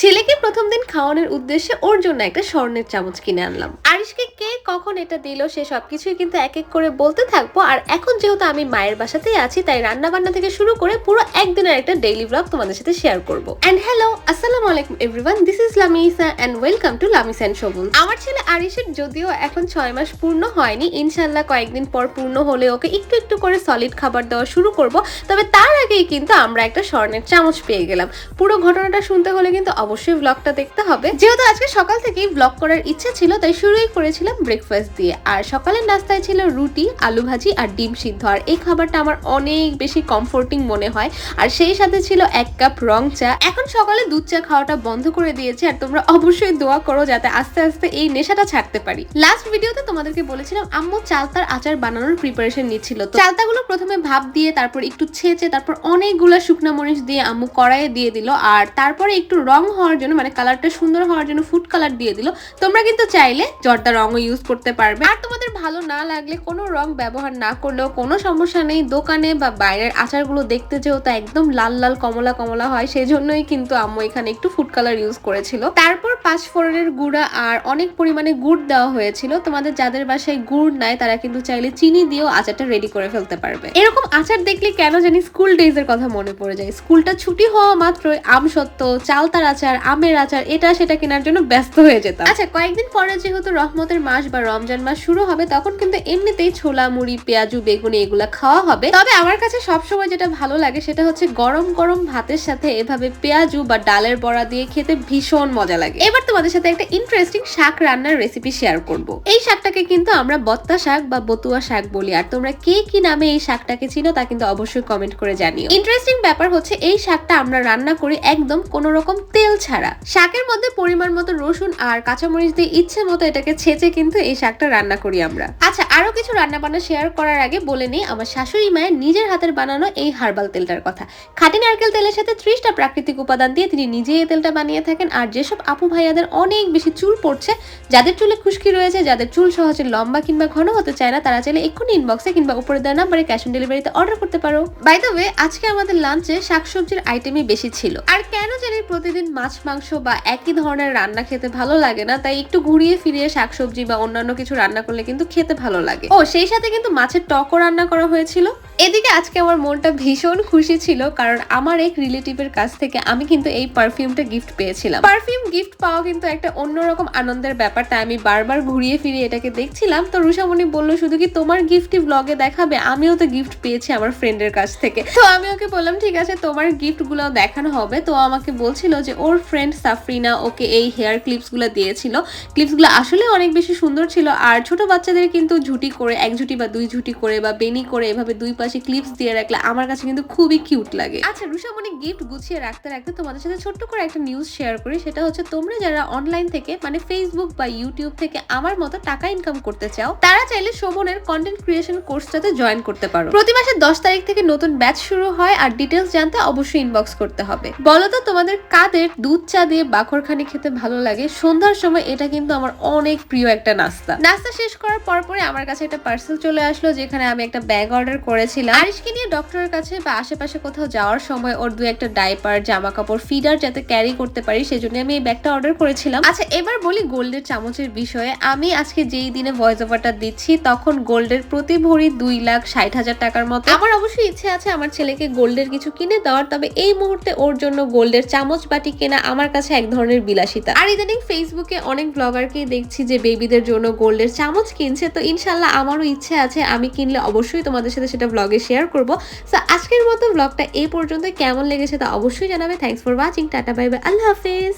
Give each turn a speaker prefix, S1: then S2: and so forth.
S1: ছেলেকে প্রথম দিন খাওয়ানোর উদ্দেশ্যে ওর জন্য একটা স্বর্ণের চামচ কিনে আনলাম। আরিশকে কে কখন এটা দিল সে সবকিছুই কিন্তু এক এক করে বলতে থাকবো। আর এখন যেহেতু আমি মায়ের বাসাতেই আছি তাই রান্না বান্না থেকে শুরু করে পুরো একদিনের একটা ডেইলি ব্লগ তোমাদের সাথে শেয়ার করব। এন্ড হ্যালো, আসসালামু আলাইকুম everyone, this is Lamisa and welcome to Lamisa and Shovon. আমার ছেলে আরিশের যদিও এখন 6 মাস পূর্ণ হয়নি, ইনশাআল্লাহ কয়েকদিন পর পূর্ণ হলে ওকে একটু একটু করে সলিড খাবার দেওয়া শুরু করব। তবে তার আগেই কিন্তু আমরা একটা স্বর্ণের চামচ পেয়ে গেলাম। পুরো ঘটনাটা শুনতে হলে কিন্তু অবশ্যই ব্লগটা দেখতে হবে। যেহেতু আজকে সকাল থেকেই ব্লগ করার ইচ্ছা ছিল তাই শুরুই করেছিলাম ব্রেকফাস্ট দিয়ে। আর সকালের নাস্তায় ছিল রুটি, আলু ভাজি আর ডিম সিদ্ধ। আর এই খাবারটা আমার অনেক বেশি কমফোর্টিং মনে হয়। আর সেই সাথে ছিল 1 কাপ রং চা। এখন সকালে দুধ চা খাওয়াটা বন্ধ করে দিয়েছি। আর তোমরা অবশ্যই দোয়া করো যাতে আস্তে আস্তে এই নেশাটা ছাড়তে পারি। লাস্ট ভিডিওতে তোমাদেরকে বলেছিলাম আম্মু চালতার আচার বানানোর প্রিপারেশন নিচ্ছিল। তো চালতাগুলো প্রথমে ভাপ দিয়ে, তারপর একটু ছেঁচে, তারপর অনেকগুলা শুকনা মরিচ দিয়ে আম্মু কড়াইয়ে দিয়ে দিল। আর তারপরে একটু রং হওয়ার জন্য, মানে কালারটা সুন্দর হওয়ার জন্য ফুড কালার দিয়ে দিল। তোমরা কিন্তু চাইলে জর্দা রঙও ইউজ করতে পারবে। আর তোমাদের ভালো না লাগলে কোনো রং ব্যবহার না করলেও কোনো সমস্যা নেই। দোকানে বা বাইরের আচারগুলো দেখতে যেহেতু একদম লাল লাল কমলা কমলা হয়, সেই জন্যই কিন্তু আম্মু এখানে একটু ফুড কালার ইউজ করেছিল। তারপর 5 ফোড়নের গুঁড়া আর অনেক পরিমাণে গুড় দেওয়া হয়েছিল। তোমাদের যাদের বাসায় গুড় নাই তারা কিন্তু চাইলে চিনি দিয়েও আচারটা রেডি করে ফেলতে পারবে। এরকম আচার দেখলে কেন জানি স্কুল ডেজ এর কথা মনে পড়ে যায়। স্কুলটা ছুটি হওয়া মাত্রই আমসত্ত্ব, চালতার আচার, আমের আচার এটা সেটা কেনার জন্য ব্যস্ত হয়ে যেতাম। আচ্ছা, কয়েকদিন পরে যেহেতু রহমতের মাস বা রমজান মাস শুরু হবে তখন কিন্তু এমনিতেই ছোলা, মুড়ি, পেঁয়াজু, বেগুনি এগুলা খাওয়া হবে। তবে আমার কাছে সবসময় যেটা ভালো লাগে সেটা হচ্ছে গরম গরম ভাতের সাথে এভাবে পেঁয়াজু বা ডালের বড়া দিয়ে খেতে ভীষণ মজা লাগে। এবার তোমাদের সাথে একটা ইন্টারেস্টিং শাক রান্নার রেসিপি শেয়ার করব। এই শাকটাকে কিন্তু আমরা বত্তা শাক বা বতুয়া শাক বলি। আর তোমরা কে কি নামে এই শাকটাকে চিনো তা কিন্তু অবশ্যই কমেন্ট করে জানিও। ইন্টারেস্টিং ব্যাপার হচ্ছে এই শাকটা আমরা রান্না করি একদম কোনো রকম তেল ছাড়া। শাকের মধ্যে পরিমাণ মতো রসুন আর কাঁচামরিচ দিয়ে ইচ্ছে মতো এটাকে ছেঁচে কিন্তু এই শাকটা রান্না করি আমরা। আচ্ছা, আরো কিছু রান্না বান্না শেয়ার করার আগে বলে নেই আমার শাশুড়ি মায়ের নিজের হাতের বানানো এই হার্বাল তেলটার কথা। খাঁটি নারকেল তেলের সাথে 30টা প্রাকৃতিক উপাদান দিয়ে তিনি নিজেই এই তেলটা বানিয়ে থাকেন। আর যেসব আপু ভাইয়াদের অনেক বেশি চুল পড়ছে, যাদের চুলে খুশকি রয়েছে, যাদের চুল সহজে লম্বা কিংবা ঘন হতে চায় না, তারা চাইলে এক্ষুনি ইনবক্সে কিংবা উপরে দেওয়া নাম্বারে ক্যাশ অন ডেলিভারিতে অর্ডার করতে পারো। বাই দ্য ওয়ে, আজকে আমাদের লাঞ্চে শাকসবজির আইটেমই বেশি ছিল। আর কেন জানি প্রতিদিন মাছ মাংস বা একই ধরনের রান্না খেতে ভালো লাগে না, তাই একটু ঘুরিয়ে ফিরিয়ে শাকসবজি বা অন্যান্য কিছু রান্না করলে কিন্তু খেতে ভালো লাগে। ও সেই সাথে কিন্তু মাছের টকও রান্না করা হয়েছিল। এদিকে আজকে আমার মনটা ভীষণ খুশি ছিল কারণ আমার এক রিলেটিভের কাছ থেকে আমি কিন্তু এই পারফিউমটা গিফট পেয়েছিলাম। পারফিউম গিফট পাওয়া কিন্তু একটা অন্যরকম আনন্দের ব্যাপার, তাই আমি বারবার ঘুরিয়ে ফিরিয়ে এটাকে দেখছিলাম। তো রুষামণি বলল শুধু কি তোমার গিফটই ব্লগে দেখাবে, আমিও তো গিফট পেয়েছি আমার ফ্রেন্ডের কাছ থেকে। তো আমি ওকে বললাম ঠিক আছে তোমার গিফট গুলো দেখানো হবে। তো আমাকে বলছিল যে ওর ফ্রেন্ড সাফরিনা ওকে এই হেয়ার ক্লিপস গুলো দিয়েছিল। ক্লিপস গুলো আসলে অনেক বেশি সুন্দর ছিল। আর ছোট বাচ্চাদের কিন্তু ঝুটি করে, 1 ঝুটি বা 2 ঝুটি করে বা বেনি করে এভাবে দুই পাশে ক্লিপস দিয়ে রাখলে আমার কাছে কিন্তু খুবই কিউট লাগে। আচ্ছা, রুষামণি গিফট গুছিয়ে রাখতে রাখতে তোমাদের সাথে ছোট্ট করে একটা নিউজ শেয়ার করি। সেটা হচ্ছে তোমরা যারা অনলাইন থেকে মানে ফেসবুক বা ইউটিউব থেকে আমার মতো টাকা ইনকাম করতে চাও, তারা চাইলে শোভনের কন্টেন্ট ক্রিয়েশন কোর্সটাতে জয়েন করতে পারো। প্রতি মাসের 10 তারিখ থেকে নতুন ব্যাচ শুরু হয়। আর ডিটেইলস জানতে অবশ্যই ইনবক্স করতে হবে। বলো তো তোমাদের কাদের দুধ চা দিয়ে বাখরখানি খেতে ভালো লাগে? সন্ধ্যার সময় এটা কিন্তু আমার অনেক প্রিয় একটা নাস্তা। নাস্তা শেষ করার পরে আমার কাছে একটা পার্সেল চলে আসলো যেখানে আমি একটা ব্যাগ অর্ডার করেছিলাম। আরিশকে নিয়ে ডক্টরের কাছে বা আশেপাশে কোথাও যাওয়ার সময় ওর 2-1টা ডাইপার, জামা কাপড়, ফিডার যাতে ক্যারি করতে পারি সেজন্য আমি এই ব্যাগটা অর্ডার করেছিলাম। আচ্ছা, এবার বলি গোল্ডের চামচের বিষয়ে। আমি আজকে যেই দিনে ভয়েস ওভারটা দিচ্ছি তখন গোল্ডের প্রতি ভরি 2,60,000 টাকার মতো। আমার অবশ্যই ইচ্ছে আছে আমার ছেলেকে গোল্ডের কিছু কিনে দেওয়ার, তবে এই মুহূর্তে ওর জন্য গোল্ডের চামচ বাটি কেনা আমার কাছে এক ধরনের বিলাসিতা। আর ইদানিং ফেসবুকে অনেক ব্লগারকে দেখছি যে বেবিদের জন্য গোল্ডের চামচ কিনছে। তো ইনশাল্লাহ আমারও ইচ্ছে আছে, আমি কিনলে অবশ্যই তোমাদের সাথে সেটা ব্লগে শেয়ার করবো। সো আজকের মতো ব্লগটা এই পর্যন্ত। কেমন লেগেছে তা অবশ্যই জানাবে। Thanks for watching. Tata, bye bye, আল্লাহ হাফেজ।